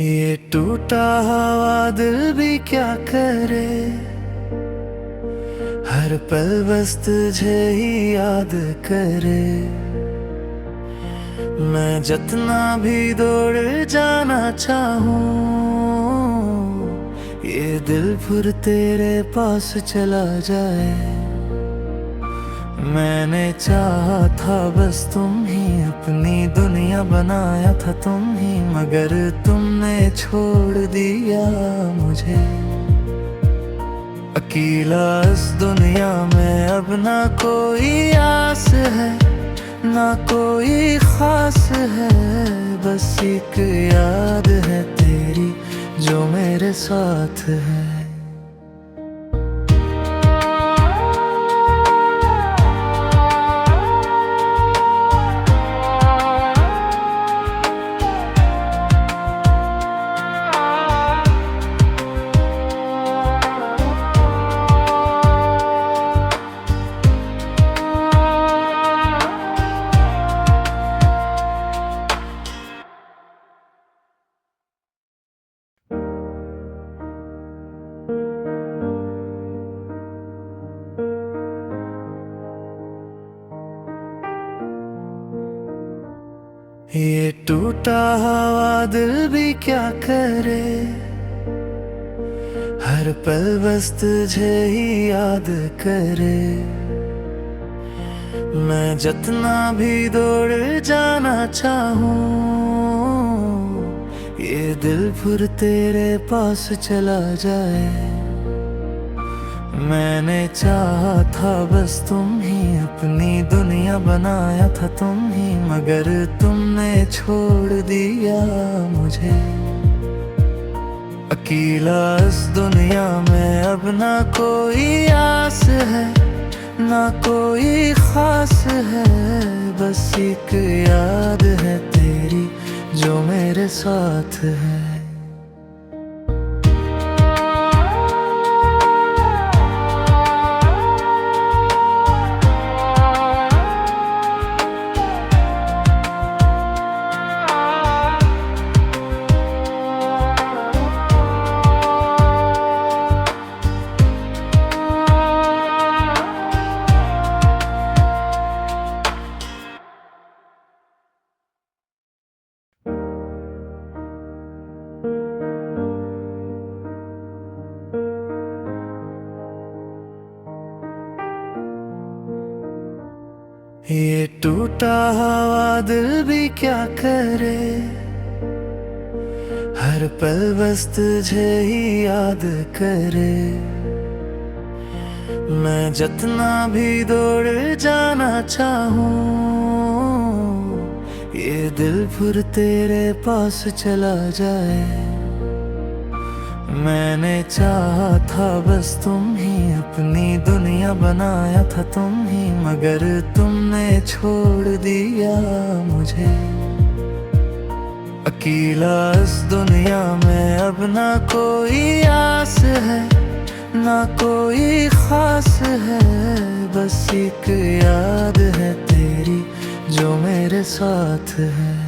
ये टूटा हुआ दिल भी क्या करे, हर पल बस तुझे ही याद करे। मैं जितना भी दौड़ जाना चाहूं, ये दिल फिर तेरे पास चला जाए। मैंने चाहा था बस तुम ही, अपनी दुनिया बनाया था तुम ही, मगर तुमने छोड़ दिया मुझे। अकेला इस दुनिया में अब ना कोई आस है, ना कोई खास है, बस एक याद है तेरी जो मेरे साथ है। ये टूटा हुआ दिल भी क्या करे, हर पल बस तुझे ही याद करे। मैं जितना भी दौड़ जाना चाहूं, ये दिल फिर तेरे पास चला जाए। मैंने चाहा था बस तुम ही, अपनी दुनिया बनाया था तुम ही, मगर तुमने छोड़ दिया मुझे। अकेला इस दुनिया में अब ना कोई आस है, ना कोई खास है, बस एक याद है तेरी जो मेरे साथ है। ये टूटा हुआ दिल भी क्या करे, हर पल बस तुझे ही याद करे। मैं जितना भी दौड़ जाना चाहूं, ये दिल फिर तेरे पास चला जाए। मैंने चाहा था बस तुम ही, अपनी दुनिया बनाया था तुम ही, मगर तुमने छोड़ दिया मुझे। अकेला इस दुनिया में अब ना कोई आस है, ना कोई खास है, बस एक याद है तेरी जो मेरे साथ है।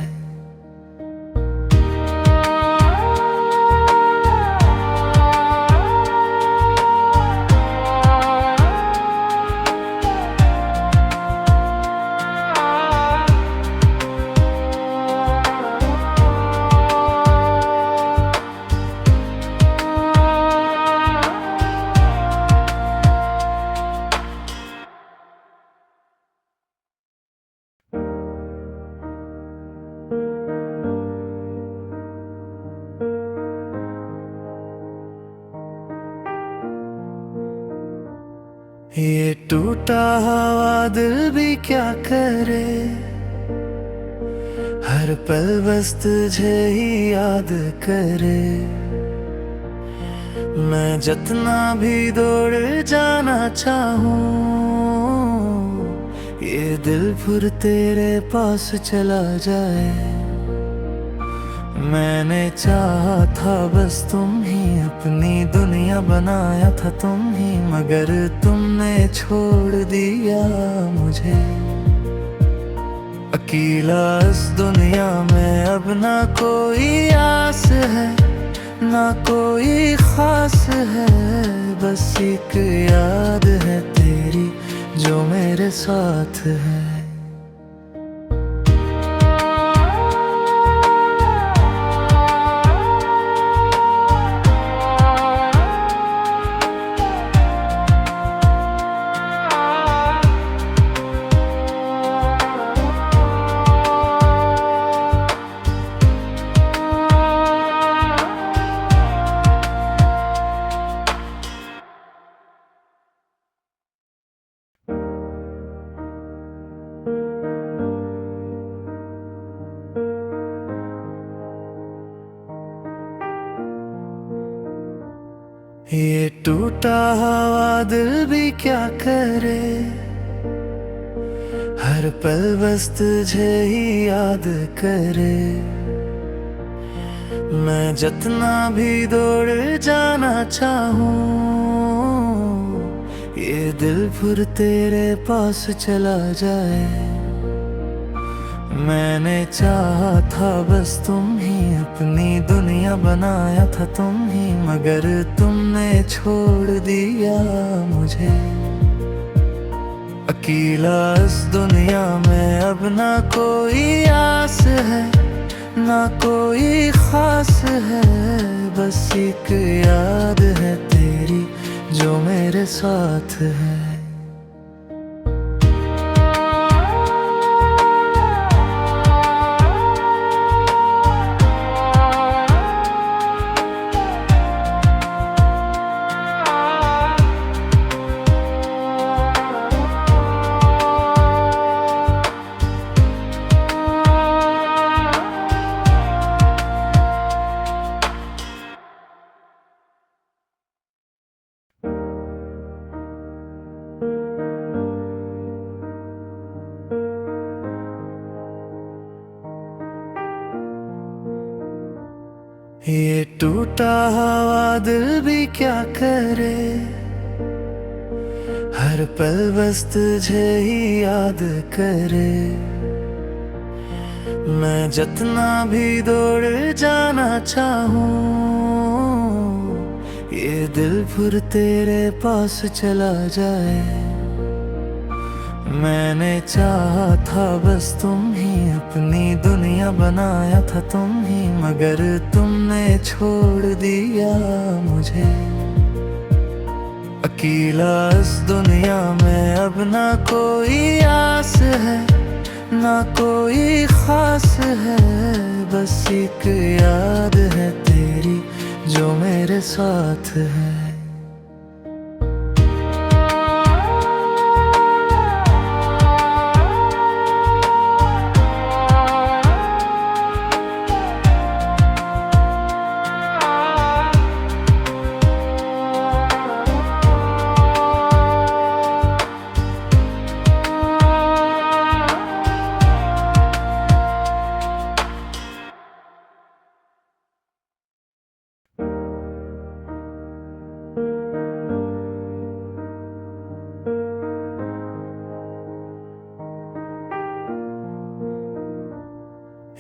ये टूटा हुआ दिल भी क्या करे, हर पल बस तुझे ही याद करे। मैं जितना भी दौड़ जाना चाहूं, ये दिल फिर तेरे पास चला जाए। मैंने चाहा था बस तुम ही, अपनी दुनिया बनाया था तुम ही, मगर तुमने छोड़ दिया मुझे। अकेला इस दुनिया में अब ना कोई आस है, ना कोई खास है। बस एक याद है तेरी जो मेरे साथ है। ये टूटा हुआ दिल भी क्या करे, हर पल बस तुझे ही याद करे। मैं जितना भी दौड़ जाना चाहूँ, ये दिल फिर तेरे पास चला जाए। मैंने चाहा था बस तुम ही, अपनी दुनिया बनाया था तुम ही, मगर तुमने छोड़ दिया मुझे। अकेला इस दुनिया में अब ना कोई आस है, ना कोई खास है। बस एक याद है तेरी जो मेरे साथ है। ये टूटा हुआ दिल भी क्या करे, हर पल बस तुझे ही याद करे। मैं जितना भी दौड़ जाना चाहूँ, ये दिल फिर तेरे पास चला जाए। मैंने चाहा था बस तुम ही, अपनी दुनिया बनाया था तुम ही, मगर तुमने छोड़ दिया मुझे। अकेला इस दुनिया में अब ना कोई आस है, ना कोई खास है। बस एक याद है तेरी जो मेरे साथ है।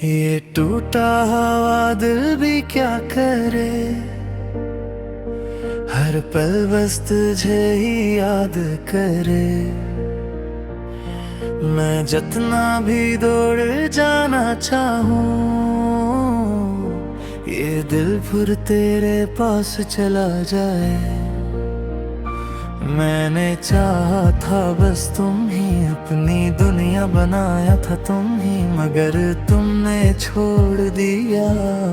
ये टूटा हुआ दिल भी क्या करे, हर पल बस तुझे ही याद करे। मैं जितना भी दौड़ जाना चाहूँ, ये दिल फिर तेरे पास चला जाए। मैंने चाहा था बस तुम ही, अपनी दुनिया बनाया था तुम ही, मगर तुमने छोड़ दिया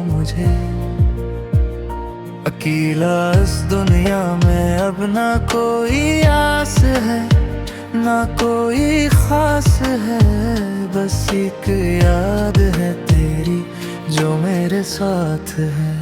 मुझे। अकेला इस दुनिया में अब ना कोई आस है, ना कोई खास है। बस एक याद है तेरी जो मेरे साथ है।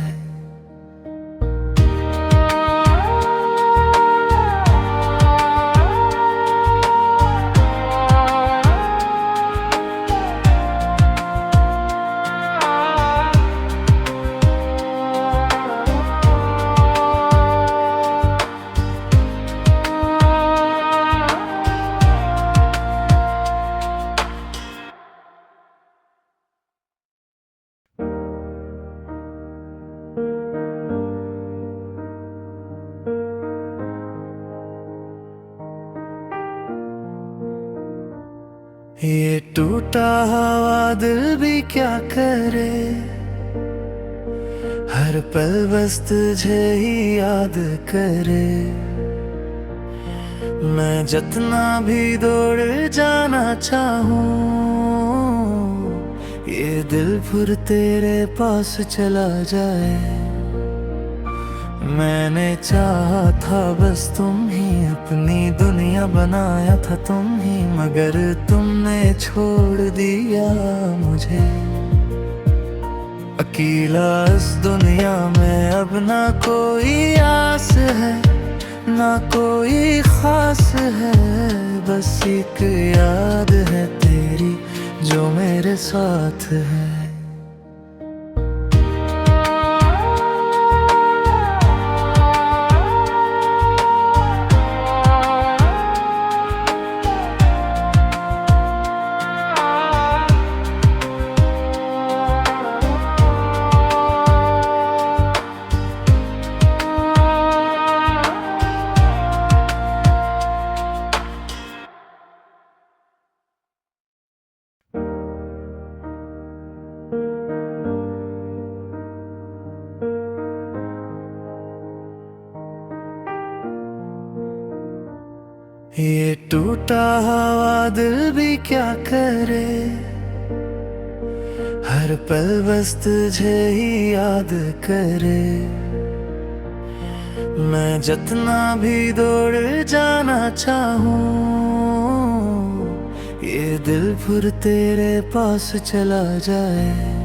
ये टूटा हुआ दिल भी क्या करे, हर पल बस तुझे ही याद करे। मैं जितना भी दौड़ जाना चाहूँ, ये दिल फिर तेरे पास चला जाए। मैंने चाहा था बस तुम ही, अपनी दुनिया बनाया था तुम ही, मगर तुमने छोड़ दिया मुझे। अकेला इस दुनिया में अब ना कोई आस है, ना कोई खास है, बस एक याद है तेरी जो मेरे साथ है। ये टूटा हुआ दिल भी क्या करे, हर पल बस तुझे ही याद करे। मैं जितना भी दौड़ जाना चाहूँ, ये दिल फिर तेरे पास चला जाए।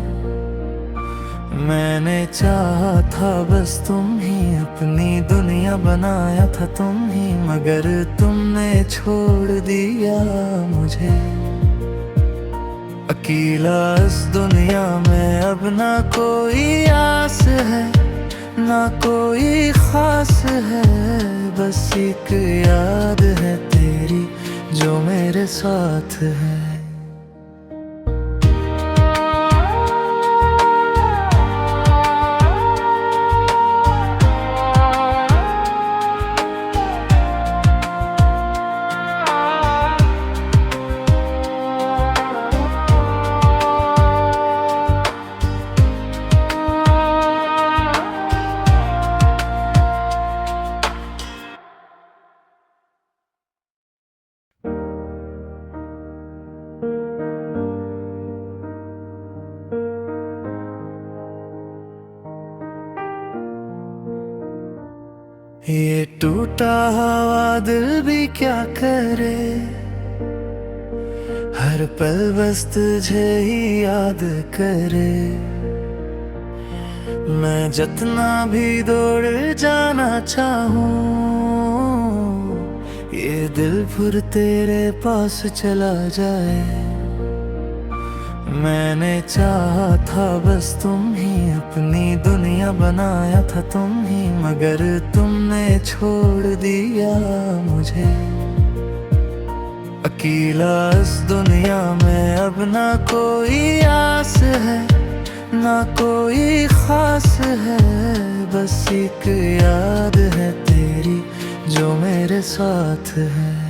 मैंने चाहा था बस तुम ही, अपनी दुनिया बनाया था तुम ही, मगर तुमने छोड़ दिया मुझे। अकेला इस दुनिया में अब ना कोई आस है, ना कोई खास है, बस एक याद है तेरी जो मेरे साथ है। ये टूटा हुआ दिल भी क्या करे, हर पल बस तुझे ही याद करे। मैं जितना भी दौड़ जाना चाहूँ, ये दिल फिर तेरे पास चला जाए। मैंने चाहा था बस तुम ही, अपनी दुनिया बनाया था तुम ही, मगर तुमने छोड़ दिया मुझे। अकेला इस दुनिया में अब ना कोई आस है, ना कोई खास है, बस एक याद है तेरी जो मेरे साथ है।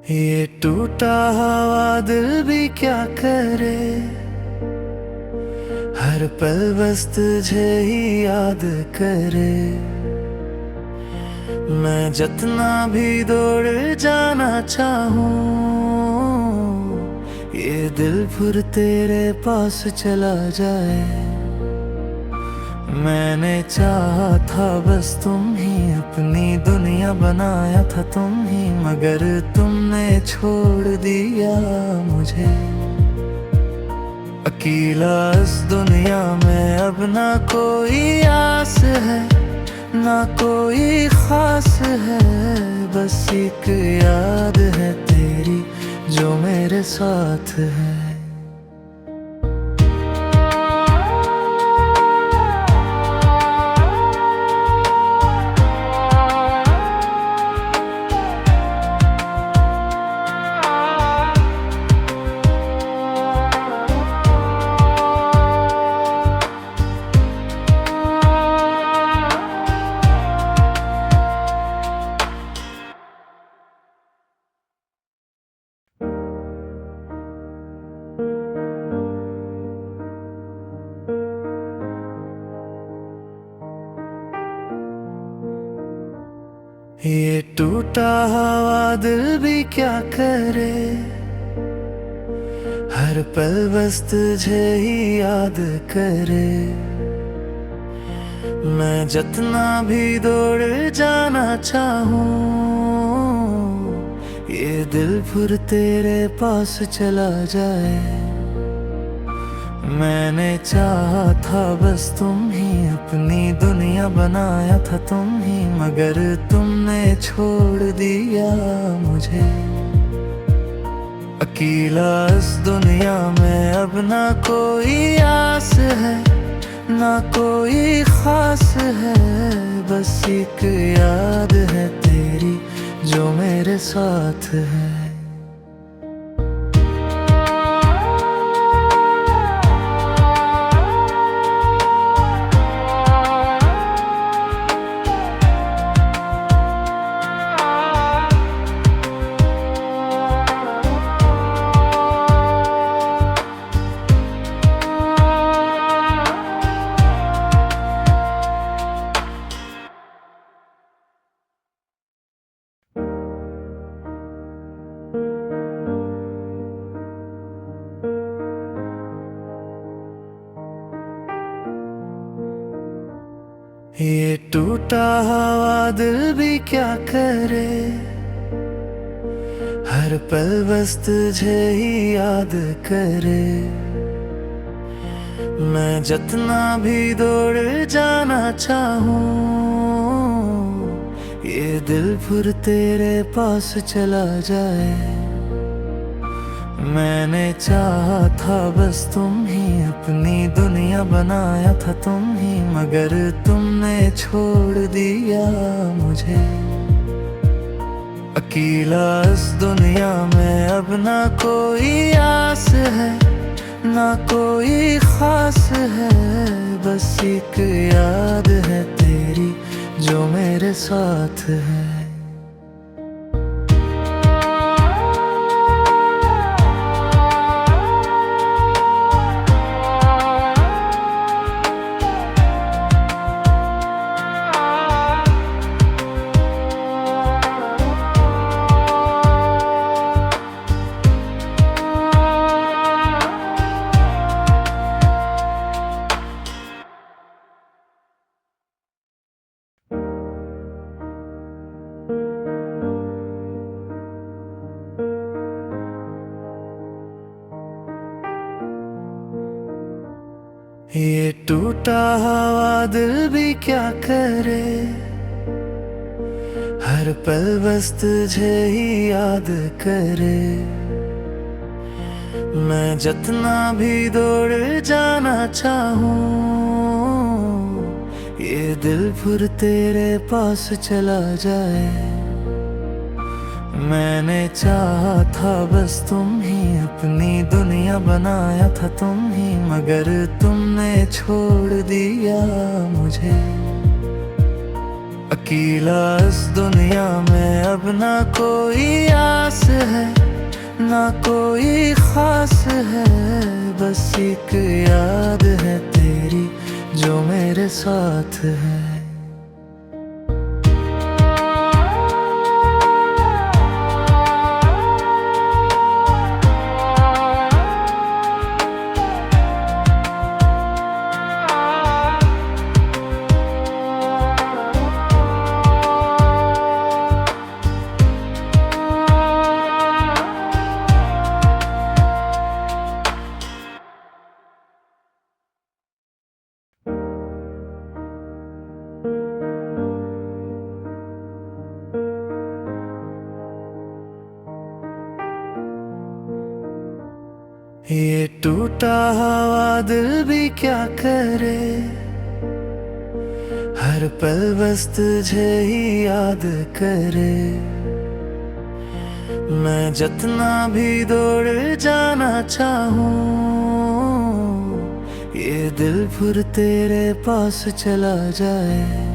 ये टूटा हुआ दिल भी क्या करे, हर पल बस तुझे ही याद करे। मैं जितना भी दौड़ जाना चाहूँ, ये दिल फिर तेरे पास चला जाए। मैंने चाहा था बस तुम ही, अपनी दुनिया बनाया था तुम ही, मगर तुमने छोड़ दिया मुझे। अकेला इस दुनिया में अब ना कोई आस है, ना कोई खास है। बस एक याद है तेरी जो मेरे साथ है। ये टूटा हुआ दिल भी क्या करे, हर पल बस तुझे ही याद करे। मैं जितना भी दौड़ जाना चाहूँ, ये दिल फिर तेरे पास चला जाए। मैंने चाहा था बस तुम ही, अपनी दुनिया बनाया था तुम ही, मगर तुमने छोड़ दिया मुझे। अकेला इस दुनिया में अब ना कोई आस है, ना कोई खास है। बस एक याद है तेरी जो मेरे साथ है। ये टूटा हुआ दिल भी क्या करे, हर पल बस तुझे ही याद करे। मैं जितना भी दौड़ जाना चाहूँ, ये दिल फिर तेरे पास चला जाए। मैंने चाहा था बस तुम ही, अपनी दुनिया बनाया था तुम ही, मगर तुमने छोड़ दिया मुझे। अकेला इस दुनिया में अब ना कोई आस है, ना कोई खास है। बस एक याद है तेरी जो मेरे साथ है। ये टूटा हुआ दिल भी क्या करे, हर पल बस तुझे ही याद करे। मैं जितना भी दौड़ जाना चाहूँ, ये दिल फिर तेरे पास चला जाए। मैंने चाहा था बस तुम ही, अपनी दुनिया बनाया था तुम ही, मगर तुमने छोड़ दिया मुझे। अकेला इस दुनिया में अब ना कोई आस है, ना कोई खास है। बस एक याद है तेरी जो मेरे साथ है। ये टूटा हुआ दिल भी क्या करे, हर पल बस तुझे ही याद करे। मैं जितना भी दौड़ जाना चाहूँ, ये दिल फिर तेरे पास चला जाए।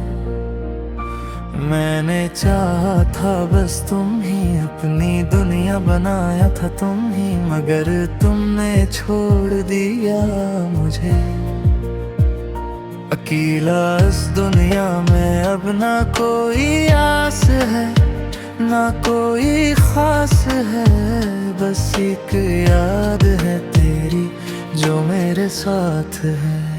मैंने चाहा था बस तुम ही, अपनी दुनिया बनाया था तुम ही, मगर तुमने छोड़ दिया मुझे। अकेला इस दुनिया में अब ना कोई आस है, ना कोई खास है, बस एक याद है तेरी जो मेरे साथ है।